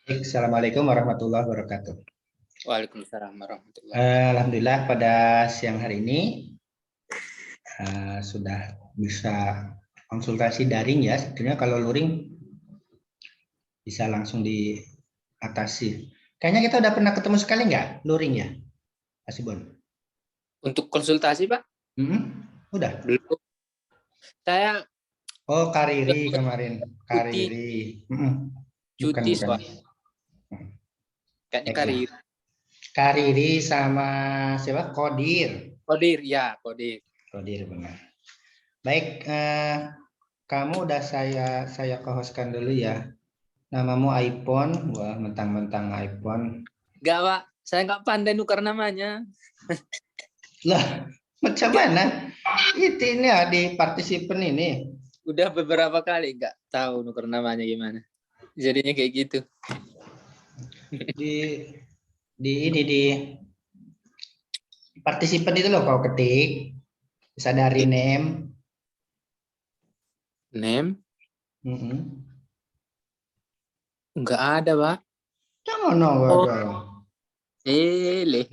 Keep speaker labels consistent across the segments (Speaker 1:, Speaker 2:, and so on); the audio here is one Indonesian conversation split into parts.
Speaker 1: Assalamualaikum warahmatullahi wabarakatuh.
Speaker 2: Waalaikumsalam warahmatullahi wabarakatuh.
Speaker 1: Alhamdulillah pada siang hari ini sudah bisa konsultasi daring ya. Sebetulnya kalau luring bisa langsung diatasi. Kayaknya kita udah pernah ketemu sekali nggak luring ya, Mas Ibon?
Speaker 2: Untuk konsultasi, Pak?
Speaker 1: Udah.
Speaker 2: Belum. Saya
Speaker 1: Kariri kemarin.
Speaker 2: cuti,
Speaker 1: Kariri. Bukan.
Speaker 2: soalnya. Kayaknya
Speaker 1: Baiklah.
Speaker 2: Karir.
Speaker 1: Kariri sama siapa? Kodir.
Speaker 2: Kodir, ya, Kodir.
Speaker 1: Kodir benar. Baik, kamu udah saya co-hostkan dulu ya. Namamu iPhone, wah mentang-mentang iPhone.
Speaker 2: Enggak, Pak. Saya nggak pandai nukar namanya.
Speaker 1: Lah, macam mana? Ini ya di partisipan ini.
Speaker 2: Udah beberapa kali nggak tahu nukar namanya gimana. Jadinya kayak gitu.
Speaker 1: Di partisipan itu loh kau ketik. Bisa dari name.
Speaker 2: Name? Nggak ada, Pak.
Speaker 1: Jangan ada.
Speaker 2: Leh.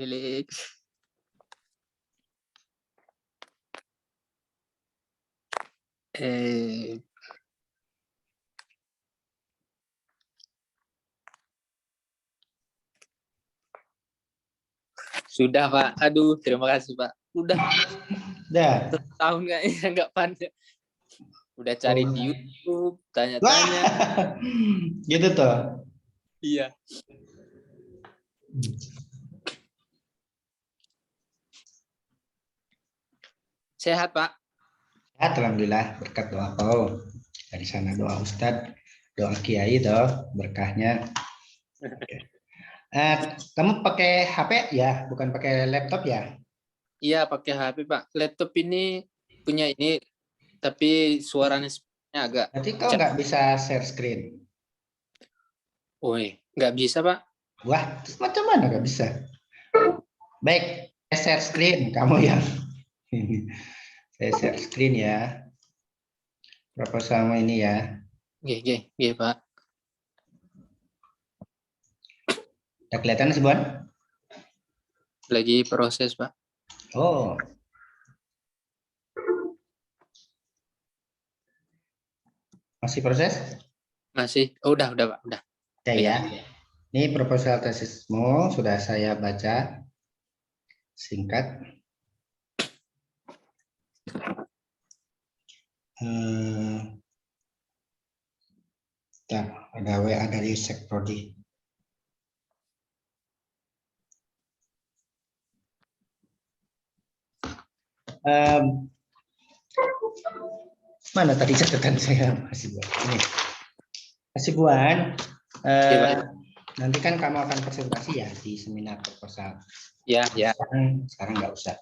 Speaker 2: Sudah, Pak. Aduh, terima kasih, Pak. Udah. Tahun nggak pandai. Udah cari di YouTube, tanya-tanya.
Speaker 1: Gitu toh.
Speaker 2: Iya. Sehat, Pak.
Speaker 1: Sehat, alhamdulillah, berkat doa kau. Dari sana doa Ustadz, doa Kiai toh, berkahnya. Kamu pakai HP ya, bukan pakai laptop ya?
Speaker 2: Iya, pakai HP, Pak. Laptop ini punya ini, tapi suaranya agak...
Speaker 1: Berarti kau nggak bisa share screen?
Speaker 2: Woi, nggak bisa, Pak.
Speaker 1: Wah, terus macam mana nggak bisa? Baik, share screen kamu yang saya share screen ya. Proposalmu ini ya.
Speaker 2: Oke, Pak.
Speaker 1: Udah kelihatan sih, Bon?
Speaker 2: Lagi proses, Pak.
Speaker 1: Oh. Masih proses?
Speaker 2: Masih. Oh, udah, Pak. Udah.
Speaker 1: Ya. Ini proposal tesismu sudah saya baca singkat. Ada WA dari Sekprodi. Mana tadi catatan saya, Mas Ibuan? Ini. Mas Ibuan, nanti kan kamu akan presentasi ya di seminar proposal.
Speaker 2: Ya.
Speaker 1: Sekarang nggak usah.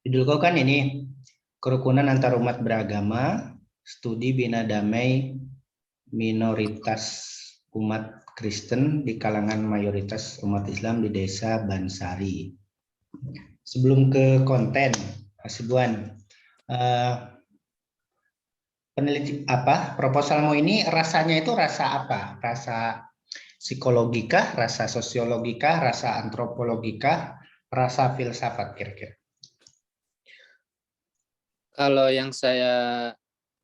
Speaker 1: Judul kau kan ini, kerukunan antar umat beragama, studi bina damai minoritas umat Kristen di kalangan mayoritas umat Islam di desa Bansari. Sebelum ke konten, Mas Ibuan, peneliti proposalmu ini rasanya itu rasa apa? Rasa psikologikah, rasa sosiologikah, rasa antropologikah, rasa filsafat kira-kira?
Speaker 2: Kalau yang saya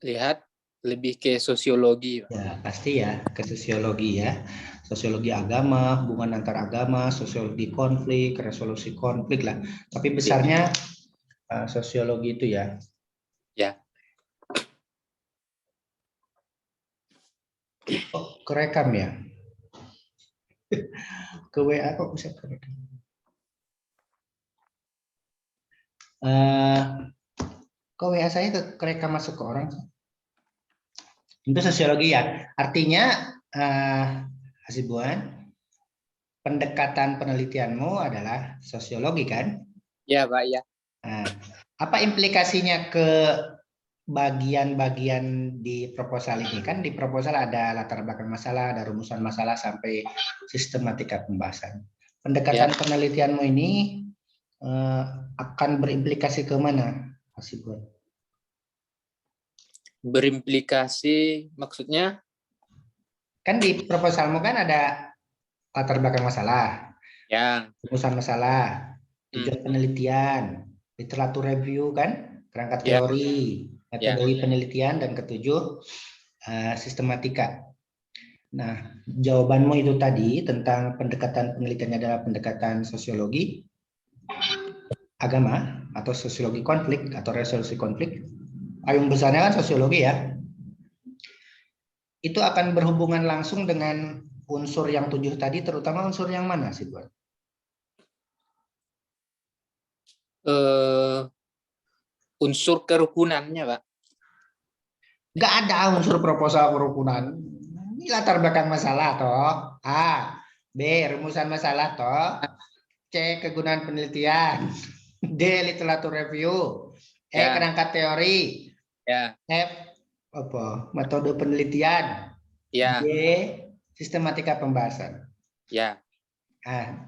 Speaker 2: lihat lebih ke sosiologi, Pak.
Speaker 1: Ya, pasti ya, ke sosiologi ya. Sosiologi agama, hubungan antar agama, sosiologi konflik, resolusi konflik lah. Tapi besarnya sosiologi itu ya.
Speaker 2: Ya.
Speaker 1: Oh, kerekam ya? Ke WA kok bisa kerekam? Kok WA saya kerekam masuk ke orang? Itu sosiologi ya. Artinya, Hasibuan, pendekatan penelitianmu adalah sosiologi kan?
Speaker 2: Ya, Pak, ya.
Speaker 1: Nah, apa implikasinya ke bagian-bagian di proposal ini? Kan di proposal ada latar belakang masalah, ada rumusan masalah sampai sistematika pembahasan. Pendekatan penelitianmu ini akan berimplikasi ke mana, Hasibuan?
Speaker 2: Berimplikasi maksudnya?
Speaker 1: Kan di proposalmu kan ada latar belakang masalah,
Speaker 2: Ya.
Speaker 1: rumusan masalah, tujuan penelitian, literatur review kan, kerangka
Speaker 2: Ya.
Speaker 1: teori, metodologi penelitian, dan ketujuh sistematika. Nah, jawabanmu itu tadi tentang pendekatan penelitiannya adalah pendekatan sosiologi agama atau sosiologi konflik atau resolusi konflik. Payung besarnya kan sosiologi ya. Itu akan berhubungan langsung dengan unsur yang 7 tadi, terutama unsur yang mana sih, Buat?
Speaker 2: Unsur kerukunannya, Pak.
Speaker 1: Nggak ada unsur proposal kerukunan. Ini latar belakang masalah toh. A, B, rumusan masalah toh. C, kegunaan penelitian. D, literatur review. E, kerangka teori.
Speaker 2: Ya.
Speaker 1: F, apa? Metode penelitian.
Speaker 2: Ya.
Speaker 1: D, sistematika pembahasan.
Speaker 2: Ya.
Speaker 1: Nah,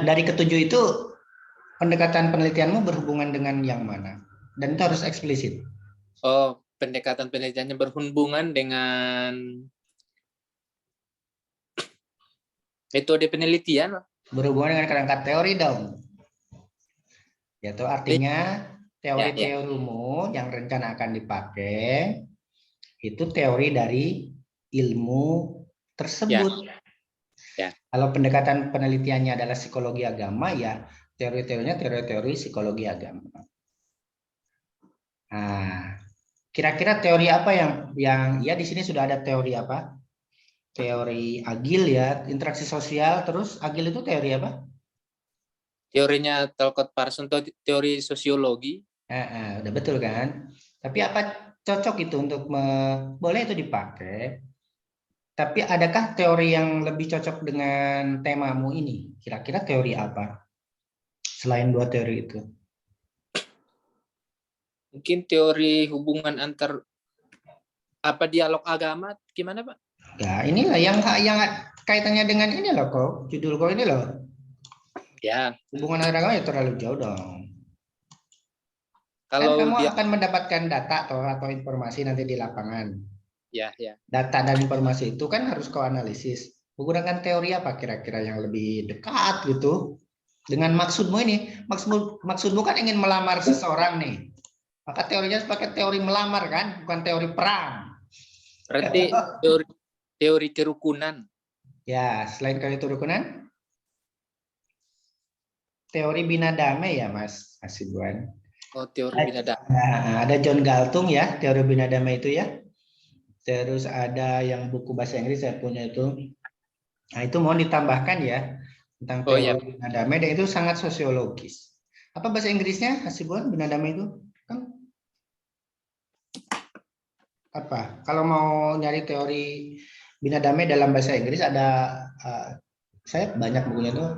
Speaker 1: dari ketujuh itu pendekatan penelitianmu berhubungan dengan yang mana? Dan itu harus eksplisit.
Speaker 2: Oh, pendekatan penelitiannya berhubungan dengan metode penelitian.
Speaker 1: Berhubungan dengan kerangka teori dong. Yaitu artinya teori-teorimu yang rencana akan dipakai itu teori dari ilmu tersebut.
Speaker 2: Ya.
Speaker 1: Kalau pendekatan penelitiannya adalah psikologi agama, ya teori-teorinya teori-teori psikologi agama. Nah, kira-kira teori apa yang ya di sini sudah ada teori apa? Teori agil ya, interaksi sosial. Terus agil itu teori apa?
Speaker 2: Teorinya Talcott Parsons, teori sosiologi.
Speaker 1: Udah betul kan? Tapi apa cocok itu untuk boleh itu dipakai? Tapi adakah teori yang lebih cocok dengan temamu ini? Kira-kira teori apa? Selain dua teori itu.
Speaker 2: Mungkin teori hubungan antar dialog agama, gimana, Pak?
Speaker 1: Ya, inilah yang kaitannya dengan ini loh kok. Judul kok ini loh.
Speaker 2: Ya.
Speaker 1: Hubungan antar agama ya terlalu jauh dong.
Speaker 2: Kalau
Speaker 1: kan kamu akan mendapatkan data atau informasi nanti di lapangan.
Speaker 2: Ya.
Speaker 1: Data dan informasi itu kan harus kau analisis. Menggunakan teori apa kira-kira yang lebih dekat gitu dengan maksudmu ini. Maksudmu kan ingin melamar seseorang nih. Maka teorinya sebagai teori melamar kan, bukan teori perang.
Speaker 2: Berarti teori kerukunan.
Speaker 1: Ya, selain teori kerukunan, teori bina damai ya, Mas Hasibuan.
Speaker 2: Oh, teori bina damai.
Speaker 1: Nah, ada John Galtung ya, teori bina damai itu ya. Terus ada yang buku bahasa Inggris saya punya itu. Nah, itu mau ditambahkan ya tentang teori bina damai, dan itu sangat sosiologis. Apa bahasa Inggrisnya, Hasibuan, bina damai itu? Kan apa? Kalau mau nyari teori bina damai dalam bahasa Inggris ada saya banyak bukunya tuh.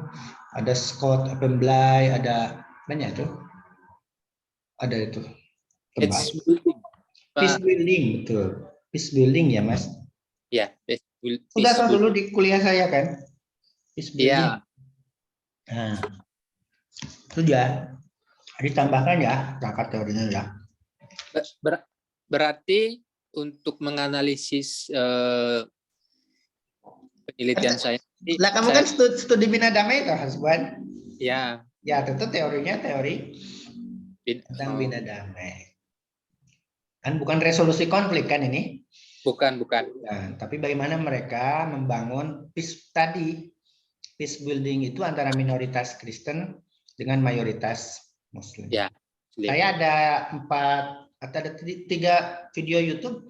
Speaker 1: Ada Scott Applebaum, ada banyak tuh. Ada itu. Peace building, betul. Peace building ya, Mas?
Speaker 2: Ya,
Speaker 1: sudah tahu dulu di kuliah saya kan? Peace building.
Speaker 2: Ya.
Speaker 1: Nah, itu ya. Ditambahkan ya perangkat teorinya ya.
Speaker 2: Berarti untuk menganalisis penelitian saya.
Speaker 1: Lah kamu kan studi bina damai itu, Hasban?
Speaker 2: Ya.
Speaker 1: Ya, tentu teorinya teori tentang bina damai. Kan bukan resolusi konflik kan ini?
Speaker 2: Bukan.
Speaker 1: Nah, tapi bagaimana mereka membangun peace tadi? Peace building itu antara minoritas Kristen dengan mayoritas Muslim.
Speaker 2: Ya.
Speaker 1: Saya ada 3 video YouTube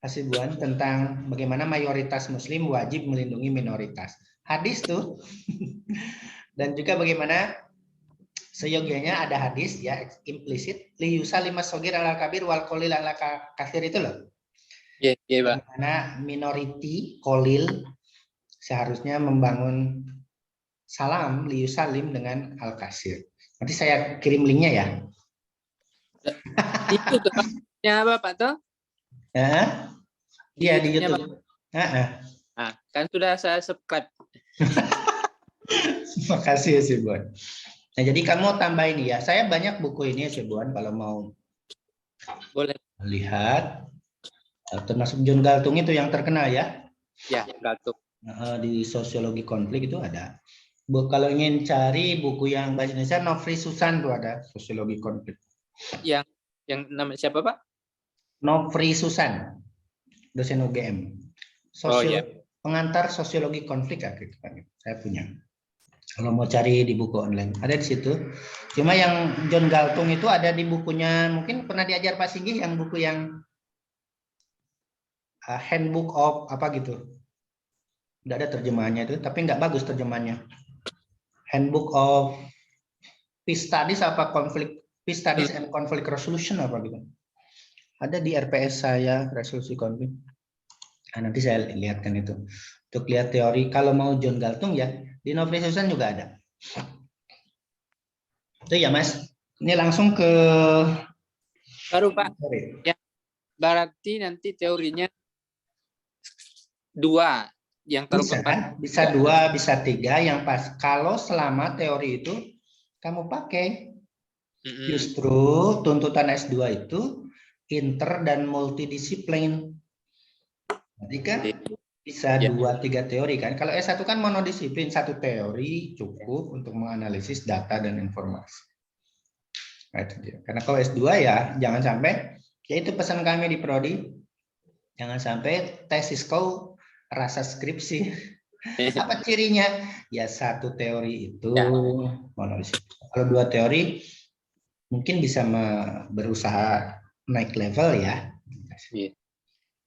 Speaker 1: Hasibuan tentang bagaimana mayoritas Muslim wajib melindungi minoritas. Hadis tuh. Dan juga bagaimana seyogianya ada hadis ya implisit li yusallimas shogir ala kabir wal qalil ala katsir itu loh.
Speaker 2: Iya, Pak.
Speaker 1: Bagaimana minority qalil seharusnya membangun salam li yusallim dengan al kasir. Nanti saya kirim linknya ya.
Speaker 2: Itu tempatnya Bapak toh?
Speaker 1: Iya di YouTube.
Speaker 2: Nah, kan sudah saya subscribe.
Speaker 1: Makasih ya Sibuan. Nah, jadi kamu tambah ini ya. Saya banyak buku ini ya Sibuan kalau mau
Speaker 2: boleh
Speaker 1: lihat. Termasuk John Galtung itu yang terkenal ya.
Speaker 2: Ya, Galtung.
Speaker 1: Di sosiologi konflik itu ada. Kalau ingin cari buku yang bahasa Indonesia, Nofri Susan tuh ada sosiologi konflik.
Speaker 2: Yang nama siapa Pak?
Speaker 1: Nofri Susan, dosen UGM. Pengantar sosiologi konflik ya, saya punya. Kalau mau cari di buku online ada di situ. Cuma yang John Galtung itu ada di bukunya, mungkin pernah diajar Pak Singgih yang buku yang handbook of apa gitu. Udah ada terjemahannya itu, tapi nggak bagus terjemahannya. Handbook of Peace Studies apa Peace Studies and Conflict Resolution apa gitu. Ada di RPS saya, resolusi konflik. Nah, nanti saya lihatkan itu. Untuk lihat teori, kalau mau John Galtung ya, di Nofri Susan juga ada. Itu ya Mas. Ini langsung ke
Speaker 2: baru Pak. Ya, berarti nanti teorinya 2 yang
Speaker 1: bisa 2, bisa 3 yang pas. Kalau selama teori itu kamu pakai, justru tuntutan S2 itu inter dan multidisiplin. Jadi kan bisa 2-3 teori kan. Kalau S1 kan monodisiplin, 1 teori cukup untuk menganalisis data dan informasi. Nah, itu dia. Karena kalau S2 ya jangan sampai, yaitu pesan kami di Prodi, jangan sampai tesis kau rasa skripsi. Apa cirinya? Ya 1 teori itu monodisiplin. Kalau 2 teori mungkin bisa berusaha naik level ya.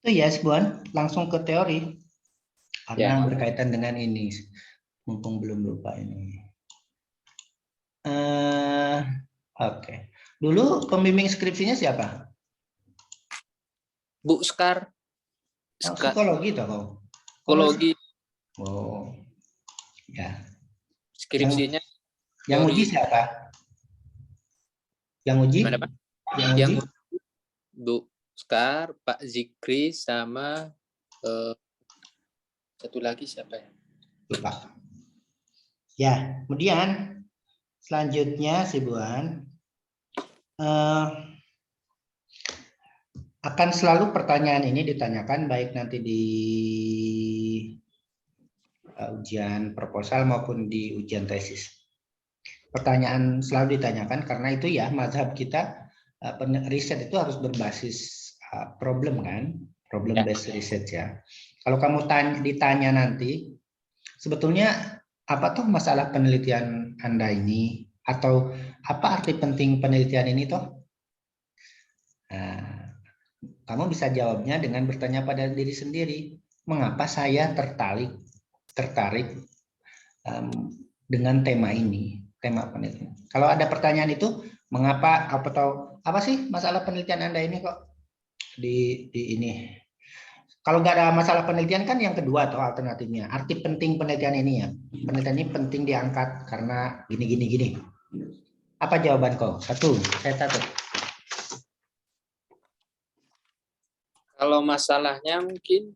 Speaker 1: Itu ya Buan, langsung ke teori. Karena berkaitan dengan ini. Mumpung belum lupa ini. Oke. Dulu pembimbing skripsinya siapa?
Speaker 2: Bu Skar.
Speaker 1: Psikologi toh kau?
Speaker 2: Psikologi.
Speaker 1: Oh. Ya.
Speaker 2: Skripsinya
Speaker 1: yang uji siapa? Yang uji?
Speaker 2: Mana, Pak? Yang uji Bu Skar, Pak Zikri, sama satu lagi siapa ya?
Speaker 1: Lupa. Ya, kemudian selanjutnya si Buan akan selalu pertanyaan ini ditanyakan baik nanti di ujian proposal maupun di ujian tesis. Pertanyaan selalu ditanyakan karena itu ya mazhab kita, riset itu harus berbasis problem kan, problem based research ya. Kalau kamu ditanya nanti sebetulnya apa tuh masalah penelitian Anda ini, atau apa arti penting penelitian ini toh? Nah, kamu bisa jawabnya dengan bertanya pada diri sendiri, mengapa saya tertarik dengan tema ini, tema penelitian. Kalau ada pertanyaan itu, mengapa apa sih masalah penelitian Anda ini kok di ini? Kalau nggak ada masalah penelitian kan yang kedua atau alternatifnya, arti penting penelitian ini ya. Penelitian ini penting diangkat karena gini. Apa jawaban kau? 1, saya catat.
Speaker 2: Kalau masalahnya mungkin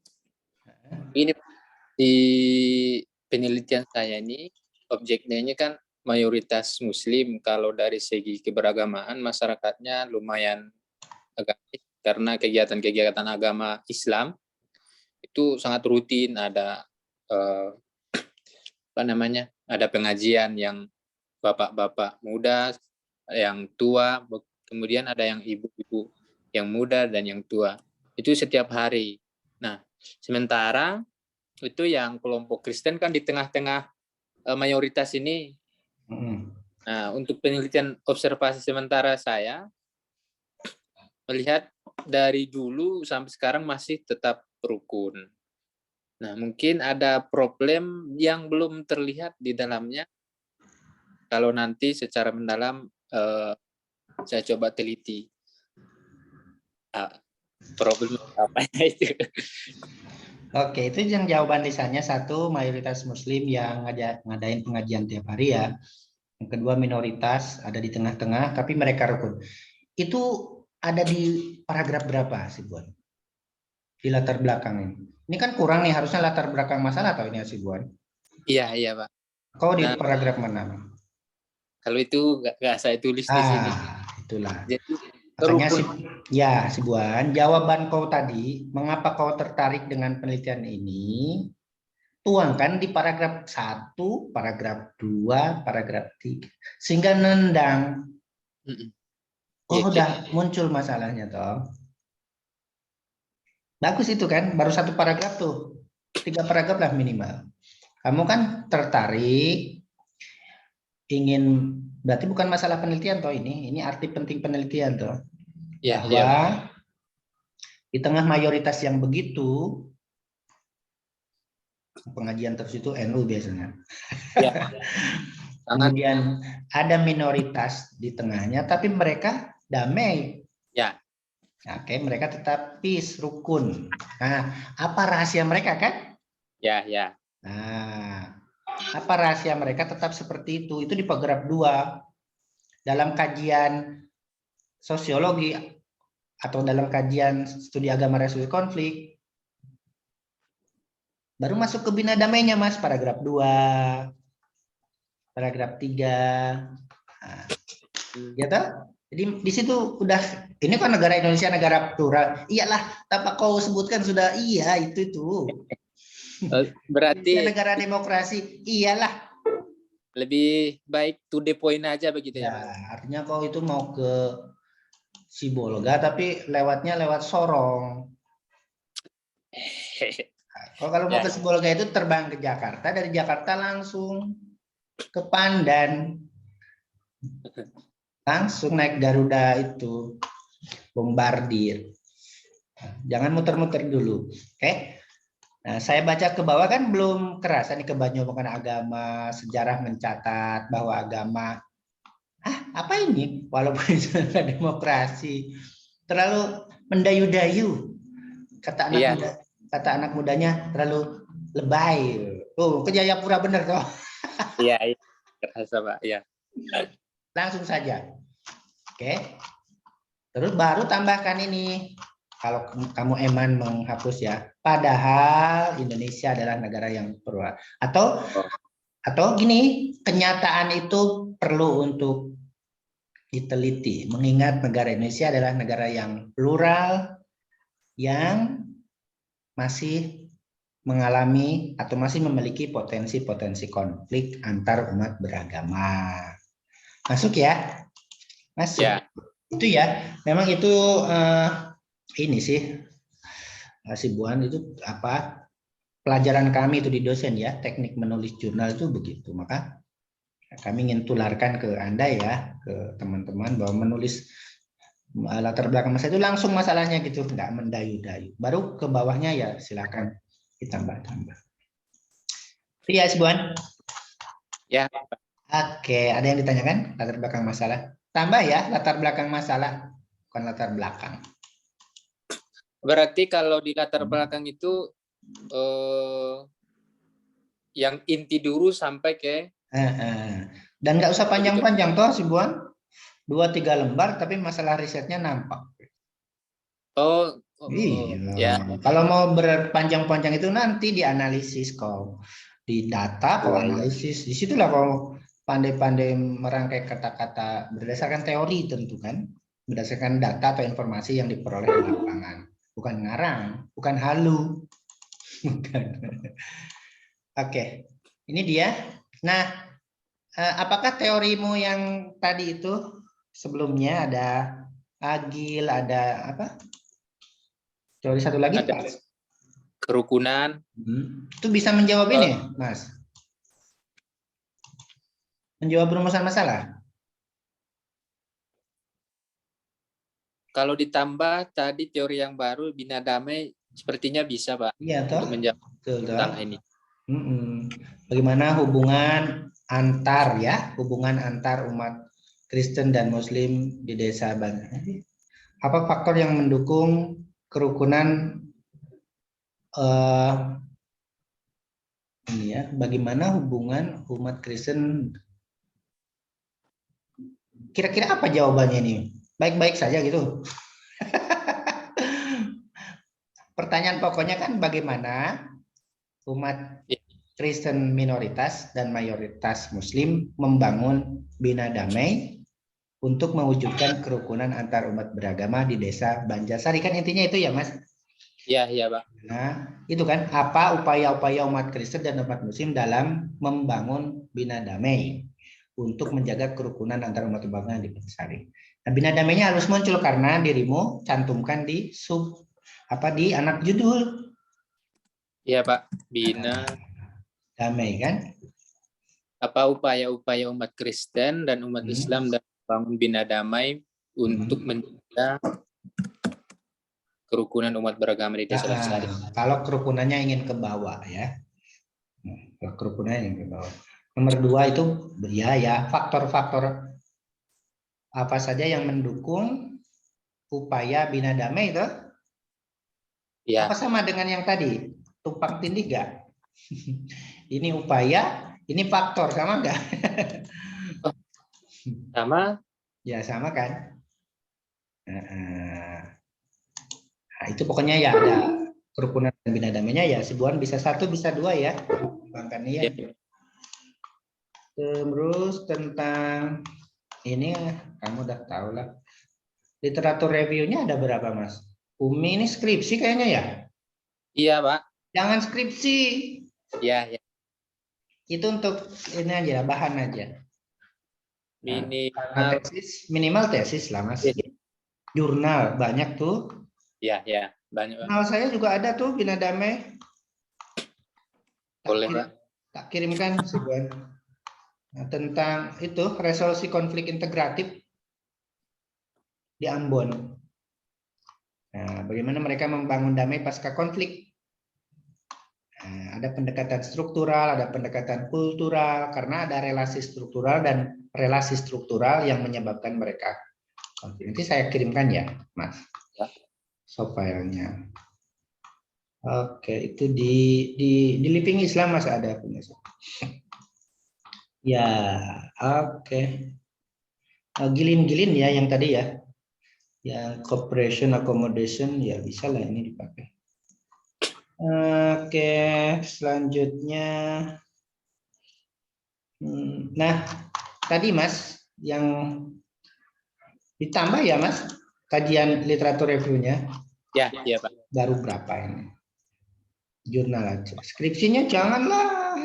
Speaker 2: ini di penelitian saya ini objeknya ini kan mayoritas Muslim. Kalau dari segi keberagamaan masyarakatnya lumayan agamis karena kegiatan-kegiatan agama Islam itu sangat rutin, ada ada pengajian yang bapak-bapak muda, yang tua, kemudian ada yang ibu-ibu yang muda dan yang tua. Itu setiap hari. Nah, sementara itu yang kelompok Kristen kan di tengah-tengah mayoritas ini. Nah, untuk penelitian observasi sementara saya melihat dari dulu sampai sekarang masih tetap rukun. Nah, mungkin ada problem yang belum terlihat di dalamnya. Kalau nanti secara mendalam saya coba teliti. Problem apa itu?
Speaker 1: Oke, itu yang jawaban lisannya. 1, mayoritas Muslim yang ngadain pengajian tiap hari ya. Yang kedua, minoritas ada di tengah-tengah, tapi mereka rukun. Itu ada di paragraf berapa sih Buan? Di latar belakang ini. Ini kan kurang nih, harusnya latar belakang masalah atau ini sih Buan?
Speaker 2: Iya Pak.
Speaker 1: Kau di paragraf mana?
Speaker 2: Kalau itu nggak saya tulis di sini.
Speaker 1: Itulah.
Speaker 2: Jadi
Speaker 1: Makanya
Speaker 2: Rukun.
Speaker 1: si Buan, jawaban kau tadi, mengapa kau tertarik dengan penelitian ini? Tuangkan di paragraf 1, paragraf 2, paragraf 3. Sehingga nendang.
Speaker 2: Iya,
Speaker 1: Oh, udah muncul masalahnya toh. Bagus itu kan, baru 1 paragraf tuh. 3 paragraf lah minimal. Kamu kan tertarik, ingin, berarti bukan masalah penelitian toh ini arti penting penelitian toh.
Speaker 2: iya,
Speaker 1: Bahwa
Speaker 2: iya.
Speaker 1: di tengah mayoritas yang begitu, pengajian terus itu NU biasanya.
Speaker 2: Iya. Sangat.
Speaker 1: Kemudian ada minoritas di tengahnya, tapi mereka damai.
Speaker 2: Ya.
Speaker 1: Oke, mereka tetap peace, rukun. Nah, apa rahasia mereka kan?
Speaker 2: Ya, ya.
Speaker 1: Nah, apa rahasia mereka tetap seperti itu? Itu di paragraf 2. Dalam kajian sosiologi atau dalam kajian studi agama resolusi konflik, baru masuk ke bina damainya, Mas, paragraf 2, paragraf 3. Nah, ya toh? Jadi di situ udah, ini kan negara Indonesia negara plural. Iyalah, tanpa kau sebutkan sudah iya itu. Indonesia
Speaker 2: Berarti
Speaker 1: negara demokrasi. Iyalah.
Speaker 2: lebih baik to the point aja begitu
Speaker 1: Ya,
Speaker 2: ya, Mas?
Speaker 1: artinya kau itu mau ke Sibolga tapi lewatnya lewat Sorong. Kalau mau
Speaker 2: Ya,
Speaker 1: ke Sibolga itu terbang ke Jakarta, dari Jakarta langsung ke Pandan. Langsung naik Garuda itu, bombardir. Jangan muter-muter dulu. Oke. Nah, saya baca ke bawah kan belum kerasa nih kebanyakan agama, sejarah mencatat bahwa agama, apa ini? Walaupun itu adalah demokrasi, terlalu mendayu-dayu.
Speaker 2: iya,
Speaker 1: Kata anak mudanya terlalu lebay. Tuh, ke Jayapura bener tuh.
Speaker 2: iya, iya. Kerasa, Pak. Iya.
Speaker 1: Langsung saja. Oke. Terus baru tambahkan ini. Kalau kamu eman menghapus ya. Padahal Indonesia adalah negara yang plural. Atau gini, kenyataan itu perlu untuk diteliti. Mengingat negara Indonesia adalah negara yang plural, yang masih mengalami atau masih memiliki potensi-potensi konflik antar umat beragama. Masuk ya? Masuk.
Speaker 2: Ya.
Speaker 1: Itu ya, memang itu ini sih, si Buan itu apa, pelajaran kami itu di dosen ya, teknik menulis jurnal itu begitu. Maka kami ingin tularkan ke Anda ya, ke teman-teman, bahwa menulis latar belakang masa itu langsung masalahnya gitu, nggak mendayu-dayu. Baru ke bawahnya ya silakan ditambah-tambah. Iya, si Buan.
Speaker 2: Ya.
Speaker 1: Oke, ada yang ditanyakan latar belakang masalah? Tambah ya, latar belakang masalah, bukan latar belakang.
Speaker 2: Berarti kalau di latar belakang itu yang inti dulu sampai ke
Speaker 1: Dan nggak usah
Speaker 2: begitu.
Speaker 1: panjang-panjang toh, si Buan. 2-3 lembar, tapi masalah risetnya nampak.
Speaker 2: Oh, ya.
Speaker 1: Iya, kalau mau berpanjang-panjang itu nanti dianalisis kau. Di data kau
Speaker 2: Iya, iya.
Speaker 1: analisis, disitulah kau pandai-pandai merangkai kata-kata berdasarkan teori tentu kan. Berdasarkan data atau informasi yang diperoleh di lapangan. Bukan ngarang, bukan halu. Bukan. Oke, ini dia. Nah, apakah teorimu yang tadi itu sebelumnya ada agil, ada apa? Teori satu lagi,
Speaker 2: Ada kerukunan.
Speaker 1: Itu bisa menjawab ini, Mas? Menjawab rumusan masalah?
Speaker 2: Kalau ditambah tadi teori yang baru bina damai sepertinya bisa, Pak,
Speaker 1: Iya, toh?
Speaker 2: untuk menjawab
Speaker 1: Betul, toh?
Speaker 2: masalah ini.
Speaker 1: Bagaimana hubungan antar umat Kristen dan Muslim di desa Banjar? Apa faktor yang mendukung kerukunan ini ya? Bagaimana hubungan umat Kristen? Kira-kira apa jawabannya nih? Baik-baik saja gitu. Pertanyaan pokoknya kan bagaimana umat
Speaker 2: Ya.
Speaker 1: Kristen minoritas dan mayoritas Muslim membangun bina damai untuk mewujudkan kerukunan antar umat beragama di desa Banjarsari. Kan intinya itu ya, Mas?
Speaker 2: Iya, iya, Pak.
Speaker 1: Nah, itu kan apa upaya-upaya umat Kristen dan umat Muslim dalam membangun Bina Damai untuk menjaga kerukunan antar umat beragama di Banjarsari. Nah, Bina Damainya harus muncul karena dirimu cantumkan di di anak judul.
Speaker 2: Iya, Pak. Bina
Speaker 1: Damai kan?
Speaker 2: apa upaya-upaya umat Kristen dan umat Islam dalam membangun Bina Damai untuk menjaga kerukunan umat beragama di Desa Lestari.
Speaker 1: Kalau kerukunannya ingin ke bawah ya. Kalau kerukunannya ingin ke bawah. Nomor 2 itu ya faktor-faktor apa saja yang mendukung upaya Bina Damai itu?
Speaker 2: Ya.
Speaker 1: Apa sama dengan yang tadi? Tumpang tindih nggak? Ini upaya, ini faktor, sama nggak?
Speaker 2: Sama.
Speaker 1: Ya sama kan? Nah, itu pokoknya ya ada kerukunan dan Bina Damainya ya. Sebuah bisa 1 bisa 2 ya. Kembangkan ya. Terus tentang ini kamu udah tahu lah. Literatur reviewnya ada berapa, Mas? Umi ini skripsi kayaknya ya?
Speaker 2: Iya, Pak.
Speaker 1: Jangan skripsi.
Speaker 2: Iya, ya.
Speaker 1: Itu untuk ini aja, bahan aja.
Speaker 2: Minimal
Speaker 1: Minimal tesis lah, Mas. Jurnal banyak tuh.
Speaker 2: Ya, ya, banyak, Pak.
Speaker 1: Jurnal saya juga ada tuh, Bina Damai.
Speaker 2: Boleh, Pak.
Speaker 1: Tak kirimkan sebuah. Nah, tentang itu resolusi konflik integratif di Ambon. Nah, bagaimana mereka membangun damai pasca konflik? Nah, ada pendekatan struktural, ada pendekatan kultural, karena ada relasi struktural dan relasi struktural yang menyebabkan mereka konflik. Nanti saya kirimkan ya, Mas.
Speaker 2: Ya.
Speaker 1: Filenya. Oke, itu di Living Islam Mas ada punya. Ya, oke. Gilin-gilin ya yang tadi ya. Yang cooperation accommodation ya bisa lah ini dipakai. Oke, selanjutnya. Nah, tadi Mas yang ditambah ya Mas kajian literatur reviewnya.
Speaker 2: Ya, iya Pak.
Speaker 1: Baru berapa ini? Jurnal aja. Skripsinya janganlah.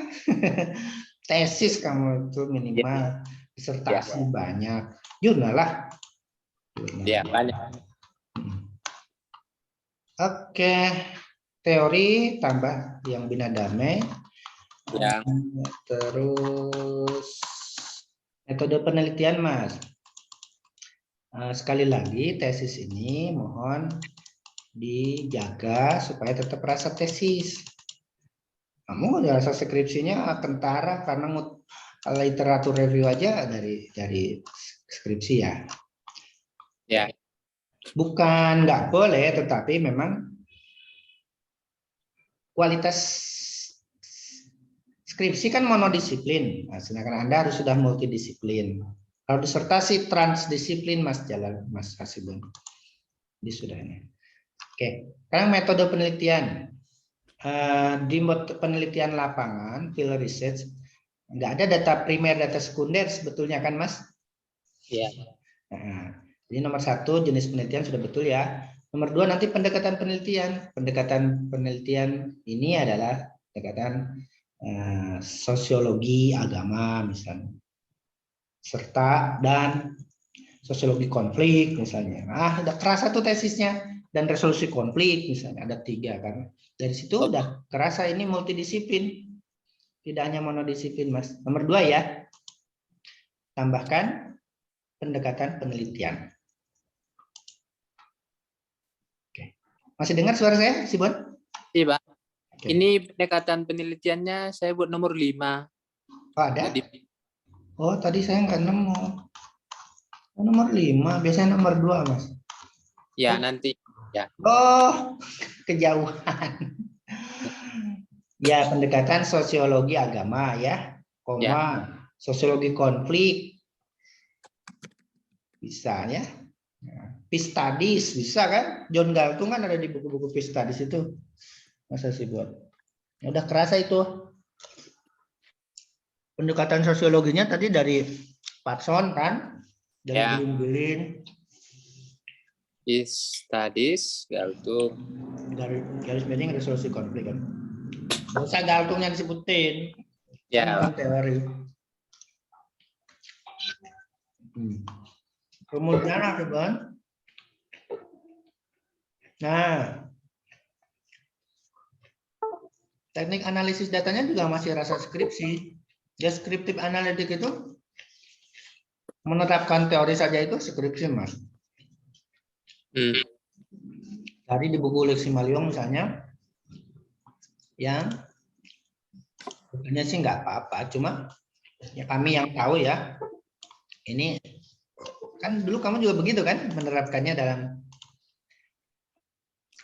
Speaker 1: Tesis kamu itu minimal. Disertasi banyak. Jurnal lah.
Speaker 2: Ya, banyak.
Speaker 1: Oke. Teori tambah yang Bina Damai.
Speaker 2: Ya.
Speaker 1: Terus metode penelitian Mas. Sekali lagi tesis ini mohon dijaga supaya tetap rasa tesis. Kamu rasa skripsinya kentara karena literatur review aja dari skripsi ya.
Speaker 2: Ya.
Speaker 1: Bukan nggak boleh, tetapi memang kualitas skripsi kan monodisiplin. Nah, sedangkan Anda harus sudah multidisiplin. Kalau disertasi transdisiplin Mas Hasibun. Ini sudah ini. Oke, sekarang metode penelitian. Di penelitian lapangan, field research, nggak ada data primer, data sekunder sebetulnya kan Mas?
Speaker 2: Iya.
Speaker 1: Nah, jadi nomor 1 jenis penelitian sudah betul ya. Nomor 2 nanti pendekatan penelitian. Pendekatan penelitian ini adalah pendekatan sosiologi agama misalnya, serta dan sosiologi konflik misalnya. Udah kerasa tuh tesisnya. Dan resolusi konflik misalnya ada 3 kan. Dari situ udah kerasa ini multidisiplin. Tidak hanya monodisiplin Mas. Nomor 2 ya. Tambahkan pendekatan penelitian. Oke. Masih dengar suara saya, Sibon?
Speaker 2: Iya, Pak.
Speaker 1: Oke.
Speaker 2: Ini pendekatan penelitiannya saya buat nomor 5.
Speaker 1: Oh, ada? Oh, tadi saya nggak nemu. Oh, nomor 5, biasanya nomor 2, Mas.
Speaker 2: Ya, nanti. Ya.
Speaker 1: Oh, kejauhan. Ya, pendekatan sosiologi agama ya, koma, sosiologi konflik. Bisa ya. Peace Studies bisa kan? John Galtung kan ada di buku-buku Peace Studies itu. Masa sih buat. Ya, udah kerasa itu. Pendekatan sosiologinya tadi dari Patson kan? Dari
Speaker 2: Ya.
Speaker 1: belin-belin,
Speaker 2: Studies, Galtung.
Speaker 1: garis miring resolusi konflik kan. Nggak usah galtungnya disebutin. Kan
Speaker 2: Ya,
Speaker 1: bukan teori. Kemudian apa, Bang? Nah, teknik analisis datanya juga masih rasa skripsi. Deskriptif analitik itu menetapkan teori saja itu skripsi, Mas. Tadi di buku Leksi Maliong misalnya, yang sebenarnya sih nggak apa-apa, cuma ya kami yang tahu ya, ini kan dulu kamu juga begitu kan menerapkannya dalam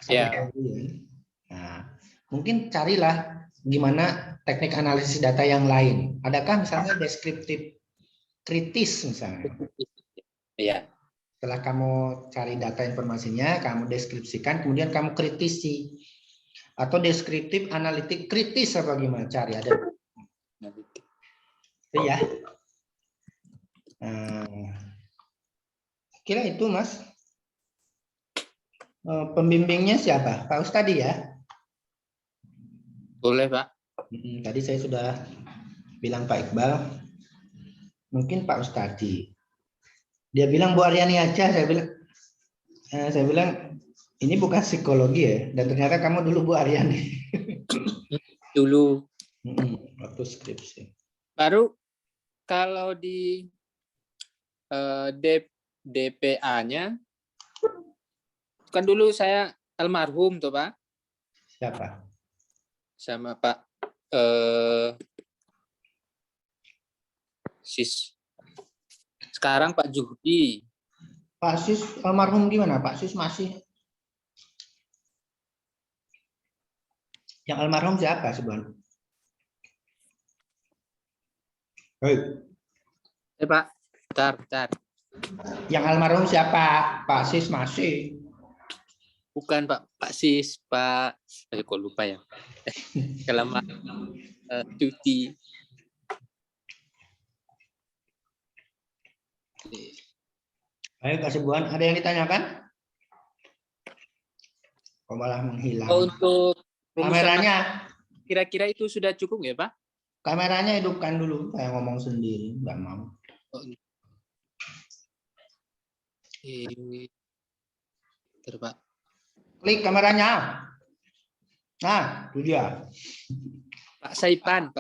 Speaker 1: satu
Speaker 2: Ya.
Speaker 1: teori. Nah, mungkin carilah gimana teknik analisis data yang lain. Adakah misalnya deskriptif kritis misalnya?
Speaker 2: Iya.
Speaker 1: Setelah kamu cari data informasinya, kamu deskripsikan, kemudian kamu kritisi. Atau deskriptif analitik kritis apa gimana? Cari ada. Itu ya. Kira itu, Mas. Pembimbingnya siapa? Pak Ustadi ya?
Speaker 2: Boleh, Pak.
Speaker 1: Tadi saya sudah bilang Pak Iqbal. Mungkin Pak Ustadi. Dia bilang Bu Aryani aja. Saya bilang ini bukan psikologi ya. Dan ternyata kamu dulu Bu Aryani.
Speaker 2: Dulu.
Speaker 1: Waktu skripsi.
Speaker 2: Baru kalau di DPA-nya, kan dulu saya almarhum tuh, Pak.
Speaker 1: Siapa?
Speaker 2: Sama Pak Sis. Sekarang Pak Juhdi.
Speaker 1: Pak Sis almarhum gimana? Pak Sis masih. Yang almarhum siapa sebenarnya? Hei.
Speaker 2: Pak, bentar.
Speaker 1: Yang almarhum siapa? Pak Sis masih.
Speaker 2: Bukan Pak Sis, Pak. Kok lupa ya. Kelama cuti.
Speaker 1: Ayo kasih buan. Ada yang ditanyakan? Kok malah menghilang?
Speaker 2: Untuk
Speaker 1: kameranya,
Speaker 2: kira-kira itu sudah cukup ya, Pak?
Speaker 1: kameranya hidupkan dulu. Saya ngomong sendiri, nggak mau.
Speaker 2: Pak.
Speaker 1: Klik kameranya. Nah, itu dia.
Speaker 2: Pak Saipan.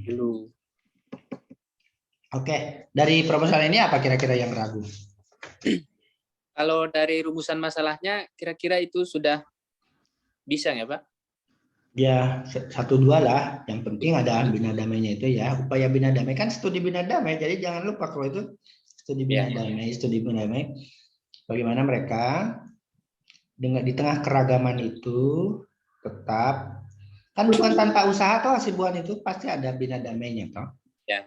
Speaker 2: Dulu.
Speaker 1: Oke, dari proposal ini apa kira-kira yang ragu?
Speaker 2: Kalau dari rumusan masalahnya, kira-kira itu sudah bisa nggak, Pak?
Speaker 1: Ya, 1-2 lah. Yang penting ada bina damainya itu ya. Upaya bina damai kan studi bina damai. Jadi jangan lupa kalau itu studi bina damai. Bagaimana mereka di tengah keragaman itu tetap, kan bukan tanpa usaha toh Hasibuan itu pasti ada bina damainya toh.
Speaker 2: Ya.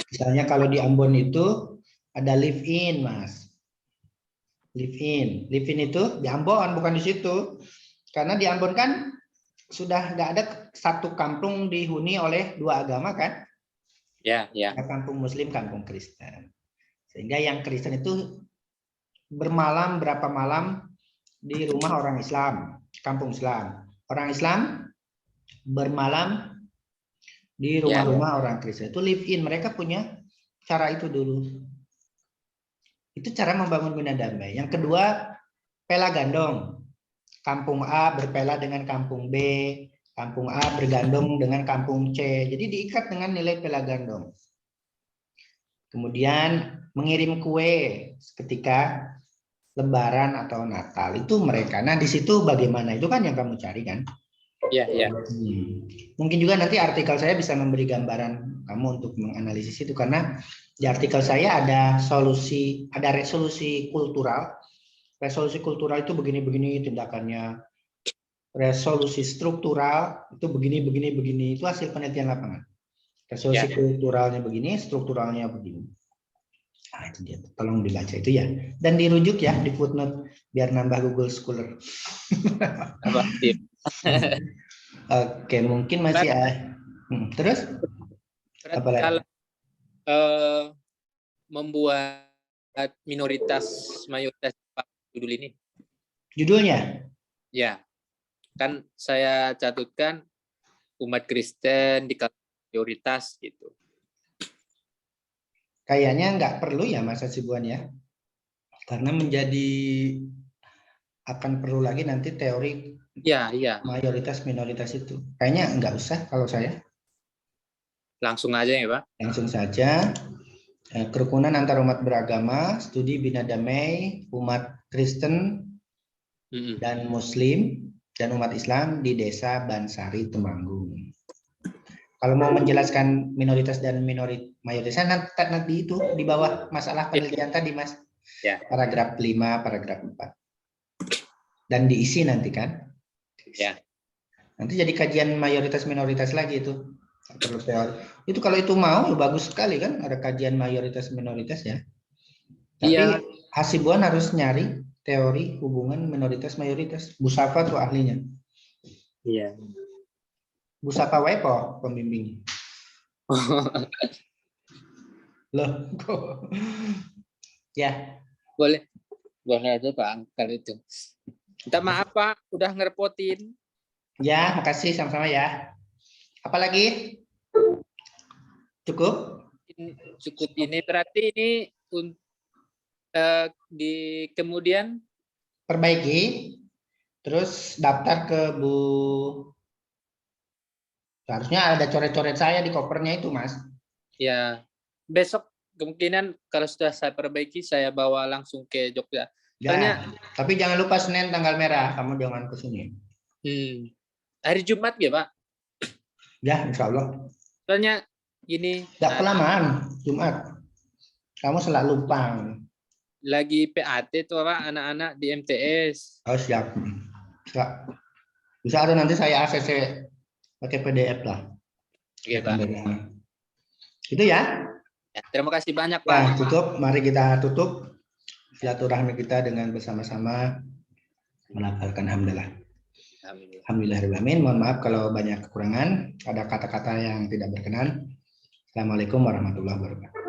Speaker 1: Misalnya kalau di Ambon itu ada live in, Mas. Live in itu di Ambon, bukan di situ. Karena di Ambon kan sudah nggak ada satu kampung dihuni oleh 2 agama kan?
Speaker 2: Ya.
Speaker 1: Ada kampung Muslim, kampung Kristen. Sehingga yang Kristen itu bermalam berapa malam di rumah orang Islam, kampung Islam. Orang Islam bermalam di rumah-rumah orang Kristen. Itu live in, mereka punya cara itu dulu. Itu cara membangun bina damai. Yang kedua, pela gandong. Kampung A berpela dengan kampung B, kampung A bergandong dengan kampung C. Jadi diikat dengan nilai pela gandong. Kemudian mengirim kue ketika Lebaran atau Natal itu mereka. Nah di situ bagaimana? Itu kan yang kamu cari kan?
Speaker 2: Iya.
Speaker 1: Mungkin juga nanti artikel saya bisa memberi gambaran kamu untuk menganalisis itu karena di artikel saya ada resolusi kultural. Resolusi kultural itu begini-begini tindakannya. Resolusi struktural itu begini. Itu hasil penelitian lapangan. Resolusi kulturalnya begini, strukturalnya begini. Nah, itu dia. Tolong dibaca itu ya. Dan dirujuk ya di footnote biar nambah Google Scholar. Oke, mungkin masih terus apa lagi?
Speaker 2: membuat minoritas mayoritas judul ini?
Speaker 1: Judulnya?
Speaker 2: Ya, kan saya catutkan umat Kristen di mayoritas gitu.
Speaker 1: Kayaknya nggak perlu ya Mas Hasibuan ya. Karena akan perlu lagi nanti teori
Speaker 2: Ya,
Speaker 1: mayoritas minoritas itu. Kayaknya nggak usah kalau saya.
Speaker 2: langsung aja ya Pak.
Speaker 1: Langsung saja. Kerukunan antar umat beragama, studi bina damai umat Kristen dan Muslim dan umat Islam di Desa Bansari, Temanggung. Kalau mau menjelaskan minoritas dan mayoritas, nanti itu di bawah masalah penelitian tadi Mas.
Speaker 2: Ya.
Speaker 1: Paragraf 5, paragraf 4. Dan diisi nanti kan?
Speaker 2: Ya.
Speaker 1: Nanti jadi kajian mayoritas minoritas lagi itu. Perlu teori. Itu kalau itu mau ya bagus sekali kan ada kajian mayoritas minoritas ya. Tapi
Speaker 2: Iya.
Speaker 1: Hasibuan harus nyari teori hubungan minoritas mayoritas. Bu Safa tuh ahlinya.
Speaker 2: Iya.
Speaker 1: Bu Safa Wepo pembimbing. Loh, kok. Ya.
Speaker 2: Boleh aja Pak Angkal itu. Minta maaf Pak, udah ngerepotin.
Speaker 1: Ya, makasih sama-sama ya. Apalagi? Cukup?
Speaker 2: Cukup ini berarti ini di kemudian
Speaker 1: perbaiki, terus daftar ke Bu. Seharusnya ada coret-coret saya di kopernya itu, Mas.
Speaker 2: Ya, besok kemungkinan kalau sudah saya perbaiki saya bawa langsung ke Jogja.
Speaker 1: Ya, tapi jangan lupa Senin tanggal merah, kamu jangan ke sini.
Speaker 2: Hari Jumat ya Pak?
Speaker 1: Ya, insya Allah.
Speaker 2: Soalnya gini.
Speaker 1: Tidak kelamaan, Jumat. Kamu selalu lupa.
Speaker 2: Lagi PAT tuh Pak, anak-anak di MTS.
Speaker 1: Oh siap. Bisa ada nanti saya ACC pakai PDF lah.
Speaker 2: Oke Pak.
Speaker 1: Itu ya.
Speaker 2: Ya, terima kasih banyak Pak.
Speaker 1: Ya, cukup. Mari kita tutup silaturahmi kita dengan bersama-sama melafalkan hamdalah. Alhamdulillahirrahmanirrahim. Mohon maaf kalau banyak kekurangan, ada kata-kata yang tidak berkenan. Assalamualaikum warahmatullahi wabarakatuh.